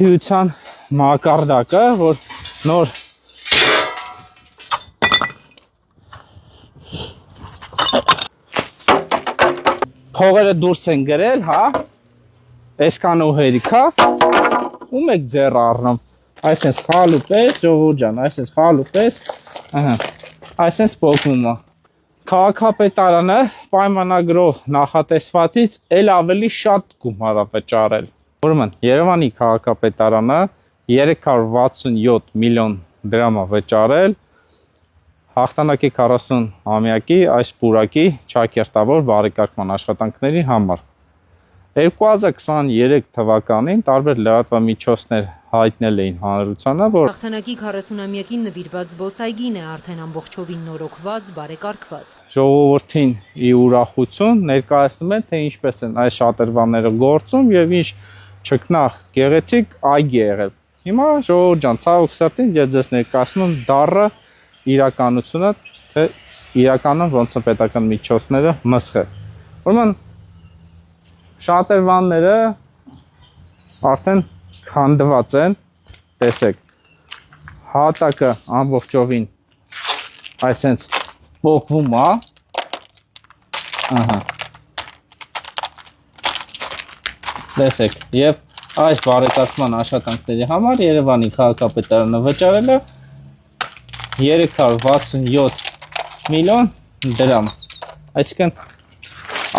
Ակտիվության մակարդակը, որ նոր փողերը դուրս են գրել, հա, այսքան ու հերիքա, ում եք ձեռ առնում, այսենց խալու պես, ժողովուրդ ջան, այսենց խալու պես, այսենց պոկվում է։ Քաղաքապետարանը պայմանագրով նախատեսվածից էլ ավելի շատ գումար է վճարել։ Ուրեմն Երևանի քաղաքապետարանը 367 միլիոն դրամ է վճարել հաղթանակի 40-ամյակի այս պուրակի ճակերտավոր բարեկարգման աշխատանքների համար։ 2023 թվականին տարբեր լրատվամիջոցներ հայտնել էին հանրությանը, որ հաղթանակի 40-ամյակին նվիրված զբոսայգին է արդեն ամբողջովին նորոգված, բարեկարգված։ Ժողովրդին ի ուրախություն ներկայացնում են, թե ինչպես են այս շատրվանները գործում եւ ինչ չքնաղ գեղեցիկ այգի եղել։ Հիմա ժողովուրդ ջան, ցավոք սրտին ես ձեզ ներկայացնում դառը իրականությունը, թե իրականում ոնց է պետական միջոցները մսխել։ Ուրեմն շատրվանները արդեն քանդված են, տեսեք, հատակը ամբողջովին այսենց պոկվում է, տեսեք, եւ այս բարեկարգման աշխատանքների համար Երևանի քաղաքապետարանը վճարել է 367 միլիոն դրամ, այսինքն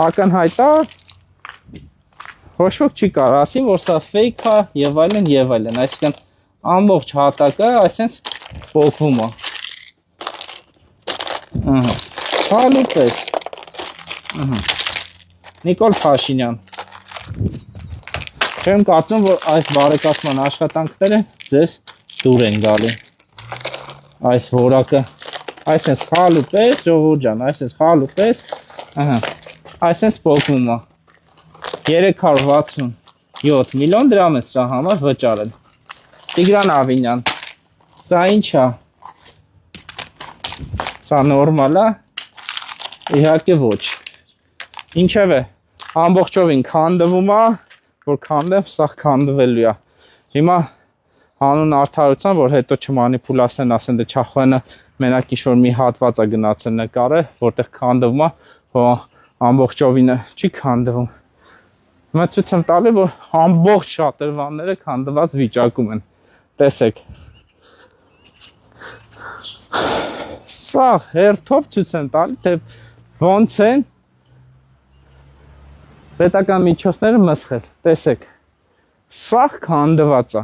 ակնհայտ է, ոչ ոք չի կարող ասի, որ սա ֆեյք է եւ այլն, այսինքն ամբողջ հատակը այսպես պոկվում է։ Հալու պես։ Նիկոլ Փաշինյան։ Չեմ կարծում, որ այս բարեկարգման աշխատանքները ձեզ դուր են գալի։ Այս որակը, այսպես խալու պես, ժողովուրդ ջան, այսպես խալու պես, այսպես պոկվում է։ 367 միլիոն դրամ է սրա համար վճարել։ Տիգրան Ավինյան, սա ինչ է։ Սա նորմալ է։ Իհարկե ոչ։ Ինչևէ, ամբողջովին քանդվում է, որ քանդեմ, սա քանդվելու է։ Հիմա հանուն արդարության, որ հետո չմանիպուլացնեն, ասեն դե Չախոյանը մենակ ինչ-որ մի հատված է գնացել նկարել, որտեղ քանդվում է, որ ամբողջովինը չի քանդվում։ Հիմա ցույց եմ տալի, որ ամբողջ շատրվանները քանդված վիճակում են։ Տեսեք։ Սա հերթով ցույց եմ տալի, թե ոնց են պետական միջոցները մսխել։ Տեսեք։ Սա քանդված է։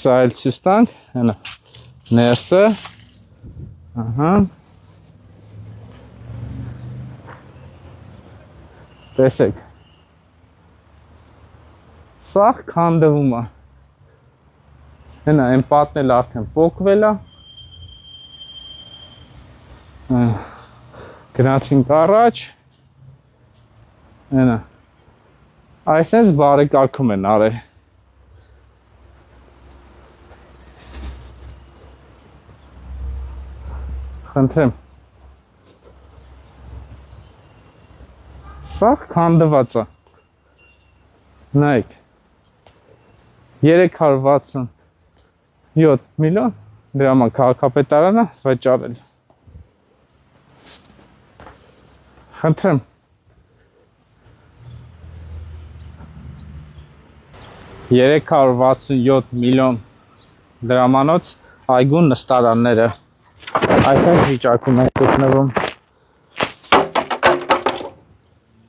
Սա էլ ցույց տանք, հենա ներսը, տեսեք, սա քանդվում է, հենա են պատնել արդեն պոկվել է, գնացինք առաջ, հենա, այսպես բարեկարգում են արել։ Խնդրեմ։ Սա քանդված է։ Նայեք։ 367 միլիոն դրամ քաղաքապետարանը վճարել։ Խնդրեմ։ $367 միլիոն դրամանոց այգու նստարանները այսպես վիճակում են գտնվում։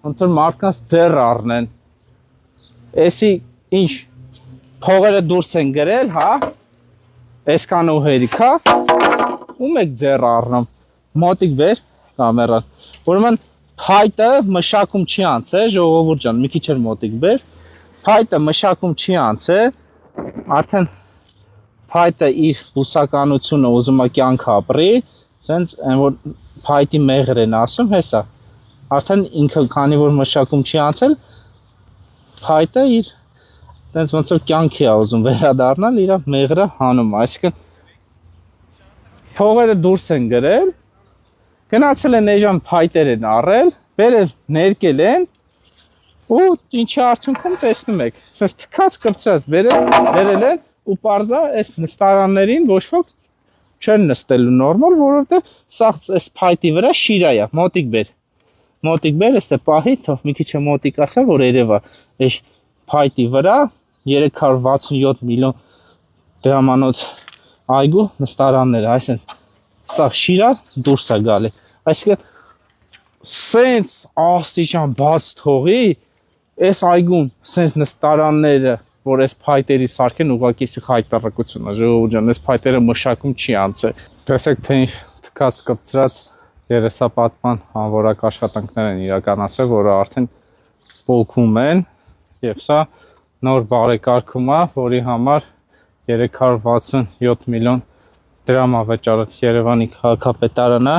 Ոնց որ մարդկանց ձեռ առնեն։ Էսի ինչ փողերը դուրս են գրել, հա։ Այսքան ու հերիքա, ում եք ձեռ առնում։ Մոտիկ վեր կամերան։ Ուրեմն փայտը մշակում չի անցել, ժողովուրդ ջան, մի քիչ էլ մոտիկ վեր։ Փայտը մշակում չի անցել, արդեն փայտը իր բուսականությունը ուզում է կյանք ապրի, սենց այն որ փայտի մեղր են ասում, հեսա։ Արդեն ինքը քանի որ մշակում չի անցել, փայտը իր տենց ոնց որ կյանքի է ուզում վերադառնալ, իր մեղրը հանում, այսինքն փողերը դուրս են գրել, գնացել են էժան փայտեր են առել, բերել ներկել են, Ու ինչի արդյունքում տեսնում եք, ասես թքած կպցրած բերել են ու parza այս նստարաններին ոչ ոք չեն նստելու նորմալ, որովհետև սա այս փայտի վրա շիրա է, մոտիկ բեր, էստե պահի, թող մի քիչ մոտիկ ասա, որ երևա այս փայտի վրա 367 միլիոն դրամանոց այգու նստարաններ, այսինքն սա շիրա դուրս է գալի, այսինքն սենց աստիճան բաց թողի, այս այգուն սենց նստարանները, որ այս փայտերի սարքեն ուղղակի հայտարարություն է, ժողովուրդ ջան, այս փայտերը մշակում չի անցել։ Տեսեք, թե ինչ թքած կպցրած երեսապատման անորակ աշխատանքներ են իրականացրել, որը արդեն փոխվում են, եւ սա նոր բարեկարգում է, որի համար 367 միլիոն դրամ է վճարել Երևանի քաղաքապետարանը։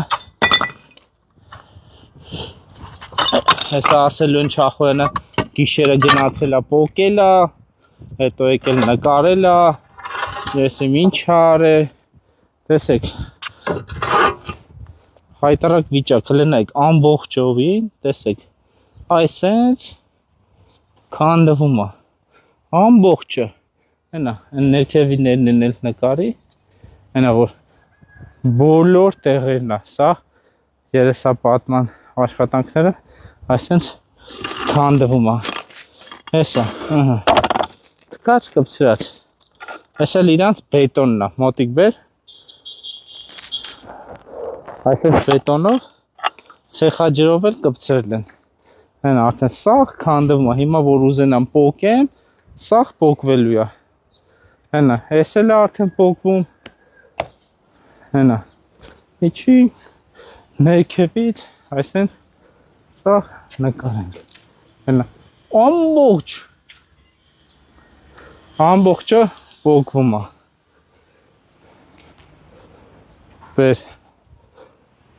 Հեսա ասելու են Չախոյանը գիշերը գնացել է պոկել է, հետո եկել նկարել է, ես իմ ինչ արել, տեսեք, հայտարարակ վիճակ, լնայք ամբողջովին, տեսեք, այսենց քանդվում է, ամբողջը, հենա, ներքևիներն են էլ նկարի, հենա, որ բոլոր տեղերն է, սա երեսապատման աշխատանքները, այսենց քանդվում է, հեսա, թքած կպցրած, այս էլ իրանց բետոնն է, մոտիկ բեր, այսպես բետոնով, ցեխաջրով էլ կպցրել են, հեն արդեն սաղ քանդվում է, հիմա որ ուզենամ պոկեմ, սաղ պոկվելու է, հենա, այս էլ է արդեն պոկվում, հենա, իչի ներքևից, այսենց սաղ նկարենք, հենա, ամբողջը պոկվում է, բեր,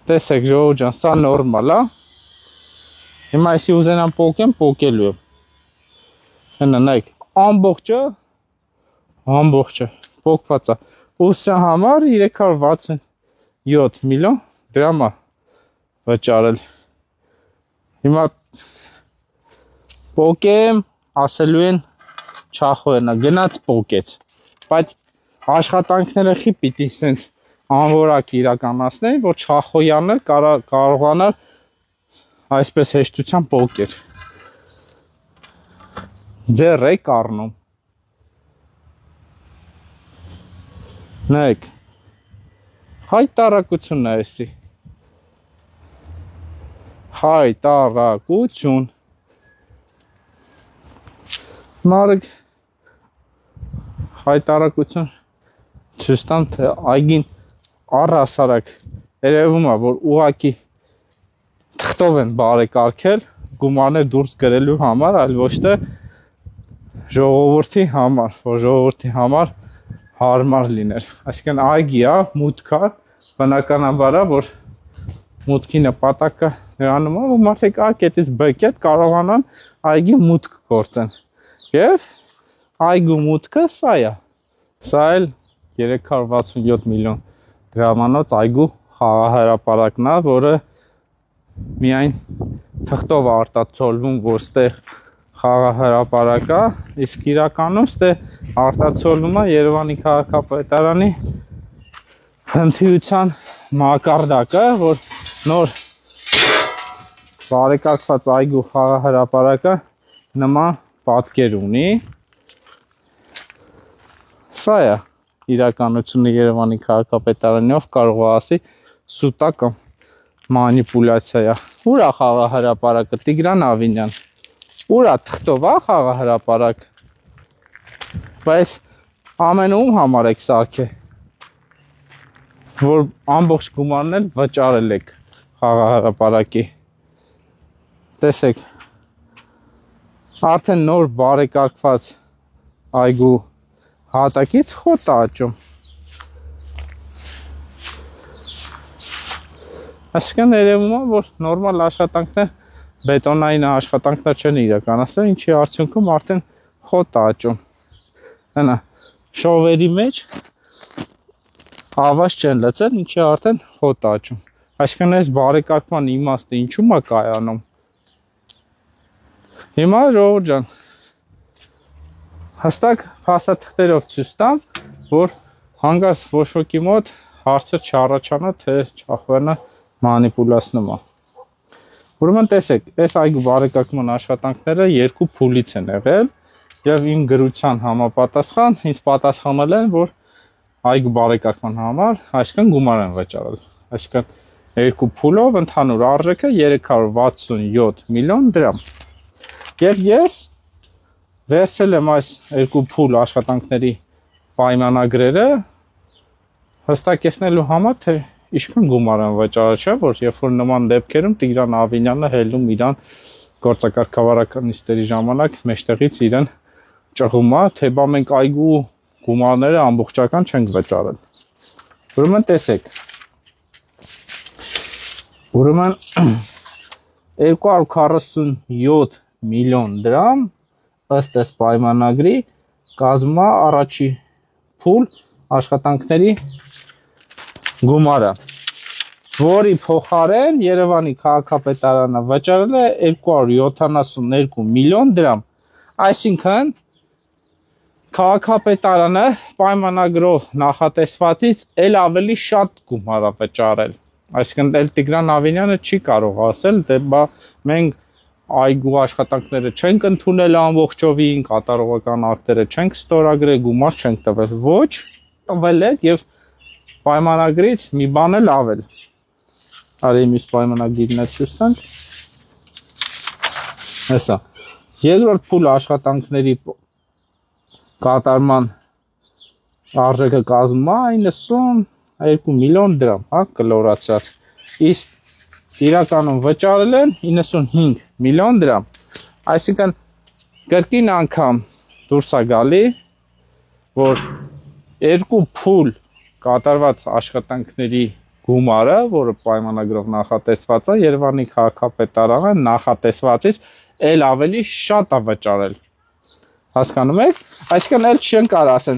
տեսեք ժողովուրդ ջան, սա նորմալ է, հիմա այսի ուզենամ պոկեմ, պոկելու եմ, հենա նայք, ամբողջը պոկված է, ու սա համար 367 միլիոն դրամ է վճարել, հիմա պոկեմ, ասելու են Չախոյանը, գնաց պոկեց, բայց աշխատանքները խի պիտի սենց անորակ իրականացնեն, որ Չախոյանն էլ կարողանար այսպես հեշտությամբ պոկեր, ձեռ եք առնում, նայեք, հայտարարությունն է էսի, հայտարարություն, մարեք հայտարարություն չստամ, թե այգին առհասարակ երևում է, որ ուղղակի թղթով են բարեկարգել, գումարներ դուրս գրելու համար, այլ ոչ թե ժողովրդի համար, որ ժողովրդի համար հարմար լիներ, այսինքն այգի է, մուտք է, բնականաբար է, որ մուտքի նպատակը նրանում է, որ մարդիկ A կետից B կետ կարողանան այգի մուտք գործեն, և այգու մուտքը սա է, սա էլ 367 միլիոն դրամանոց այգու խաղահրապարակն է, որը միայն թղթով արտացոլվում, որ ստեղ խաղահրապարակ է, իսկ իրականում ստեղ արտացոլվում է Երևանի քաղաքապետարանի հնթիության մակարդակը, որ նոր բարեկարգված այգու խաղահրապարակը նման պատկեր ունի, սա է իրականությունը Երևանի քաղաքապետարանով կարող է ասի սուտա կամ մանիպուլյացիա է, ուր է խաղահրապարակը, Տիգրան Ավինյան, ուր է թղթով է խաղահրապարակ, բայց ամենում համար եք սարքե, որ ամբողջ գումարն էլ վճարել եք խաղահրապարակի, տեսեք, արդեն նոր բարեկարգված այգու հատակից խոտ է աճում, այսինքն երևում է, որ նորմալ աշխատանքներ, բետոնային աշխատանքներ չեն իրականացել, ինչի արդյունքում արդեն խոտ է աճում, հենա, շովերի մեջ ավազ չեն լծել, ինչի արդեն խոտ է աճում, այսինքն այս բարեկարգման իմաստը ինչու՞մ է կայանում, Հիմա ժողովուրդ ջան, հստակ փաստաթղթերով ցույց տամ, որ հանգած ոչ ոքի մոտ հարցը չառաջանա, թե Չախոյանը մանիպուլացնում է։ Ուրեմն տեսեք, այս այգու բարեկարգման աշխատանքները երկու փուլից են եղել եւ իմ գրության համապատասխան ինձ պատասխանել են, որ այգու բարեկարգման համար այսքան գումար են վճարել։ Այսինքն երկու փուլով ընդհանուր արժեքը 367 միլիոն դրամ։ Եվ ես վերցրել եմ այս երկու փուլ աշխատանքների պայմանագրերը հստակեցնելու համար, թե ինչքան գումար են վճարել, չէ՞, որ երբ որ նման դեպքերում Տիգրան Ավինյանը հելնում իրան գործակարգավարականիստերի ժամանակ մեջտեղից իրեն ճղում է, թե բա մենք այգու գումարները ամբողջական չենք վճարել։ Ուրեմն տեսեք։ Ուրեմն 247 միլիոն դրամ ըստ այս պայմանագրի կազմում է առաջի փուլ աշխատանքների գումարը, որի փոխարեն Երևանի քաղաքապետարանը վճարել է 272 միլիոն դրամ։ Այսինքն քաղաքապետարանը պայմանագրով նախատեսվածից էլ ավելի շատ գումար է վճարել։ Այսինքն էլ Տիգրան Ավինյանը չի կարող ասել, թե բա մենք այգու աշխատանքները չենք ընդունել ամբողջովին, կատարողական ակտերը չենք ստորագրել, գումար չենք տվել։ Ոչ, տվել եք եւ պայմանագրից մի բան էլ ավել։ Արի մյուս պայմանագրին ցույց տանք։ Հեսա։ Երկրորդ փուլ աշխատանքների կատարման արժեքը կազմում է 92 միլիոն դրամ, հա, կլորացած։ Իսկ իրականում վճարել են 95 միլիոն դրամ։ Այսինքն կրկին անգամ դուրս է գալի, որ երկու փուլ կատարված աշխատանքների գումարը, որը պայմանագրով նախատեսված է, Երևանի քաղաքապետարանը նախատեսվածից էլ ավելի շատ է վճարել։ Հասկանում եք։ Այսինքն էլ չեն կարող ասեն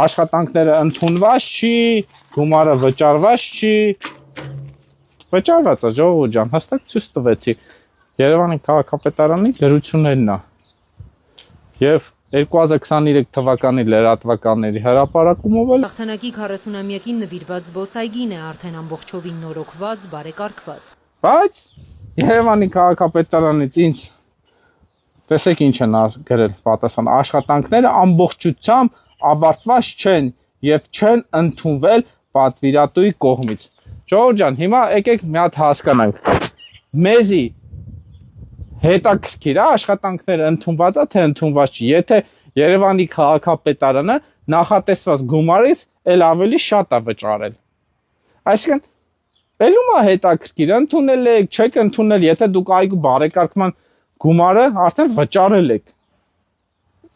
աշխատանքները ընդունված չի, գումարը վճարված չի։ Վճարված է, ժողովուրդ ջան, հստակ ցույց տվեցի Երևանի քաղաքապետարանի գրություններն է։ Եվ 2023 թվականի լրատվականների հրապարակումով էլ Հաղթանակի 40-ամյակին նվիրված զբոսայգին է արդեն ամբողջովին նորոգված, բարեկարգված։ Բայց Երևանի քաղաքապետարանից ինձ տեսեք ինչ են գրել պատասխան աշխատանքները ամբողջությամբ ավարտված չեն եւ չեն ընդունվել պատվիրատուի կողմից։ Ժողովուրդ ջան, հիմա եկեք մի հատ հասկանանք։ Մեզի հետաքրքիր է աշխատանքները ընդունված է թե ընդունված չի։ Եթե Երևանի քաղաքապետարանը նախատեսված գումարից էլ ավելի շատ է վճարել։ Այսինքն ելում է հետաքրքիր, ընդունել եք, չեք ընդունել, եթե դուք այգու բարեկարգման գումարը արդեն վճարել եք։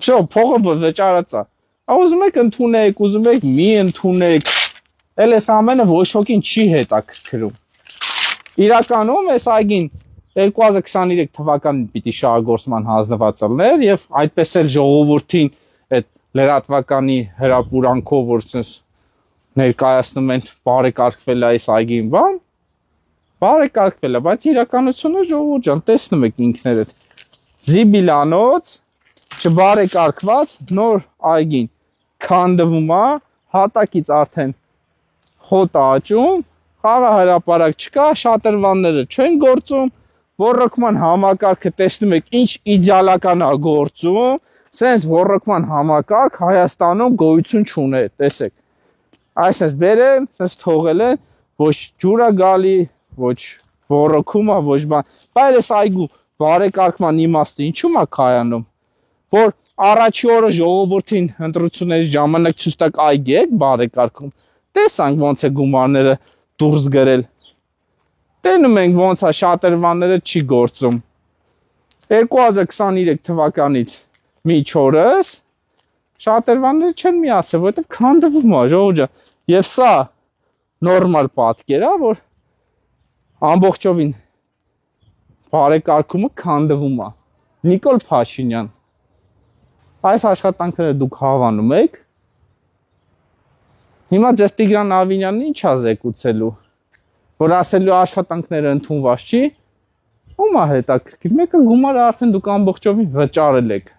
Շո, փողը վճարած է։ Ուզում եք ընդունեք, ուզում եք մի ընդունեք։ Էլ այս ամենը ոչ ոքին չի հետաքրքրում։ Իրականում այս այգին 2023 թվականին պիտի շահագործման հանձնված լիներ եւ այդպես էլ ժողովրդին այդ լրատվականի հրապուրանքով որ ներկայացնում են բարեկարգվել է այս այգին բան, բարեկարգվել է, բայց իրականությունը ժողովուրդ ջան, տեսնում եք ինքներդ։ Զիբիլանոց չբարեկարգված նոր այգին քանդվում է, հատակից արդեն խոտ աճում, խաղահրապարակ չկա, շատրվանները չեն գործում, ոռոգման համակարգը տեսնում եք ինչ իդեալական է գործում, սենց ոռոգման համակարգ Հայաստանում գոյություն չունի, տեսեք։ Այսպես բերեն, սենց թողել են, ոչ ջուր է գալի, ոչ ոռոգում է, ոչ բան։ Բայց այս այգու բարեկարգման իմաստը ինչու՞մ է կայանում, որ առաջի օրը ժողովրդին ընտրությունների ժամանակ ցույց տակ այգի եք բարեկարգում, տեսանք ոնց է գումարները դուրս գրել։ Տենում ենք ոնց է շատրվանները չի գործում։ 2023 թվականից միջ օրս շատրվանները չեն միացել, որովհետև քանդվում է, ժողովուրդ ջան։ Եվ սա նորմալ պատկեր է, որ ամբողջովին բարեկարգումը քանդվում է։ Նիկոլ Փաշինյան, այս աշխատանքները դուք հավանում եք։ Հիմա ձեզ Տիգրան Ավինյանն ինչ է զեկուցելու, որ ասելու աշխատանքները ընդունված չի, Ո՞ւմ է հետաքրքիր։ Մեկը գումարը արդեն դուք ամբողջովին վճարել եք։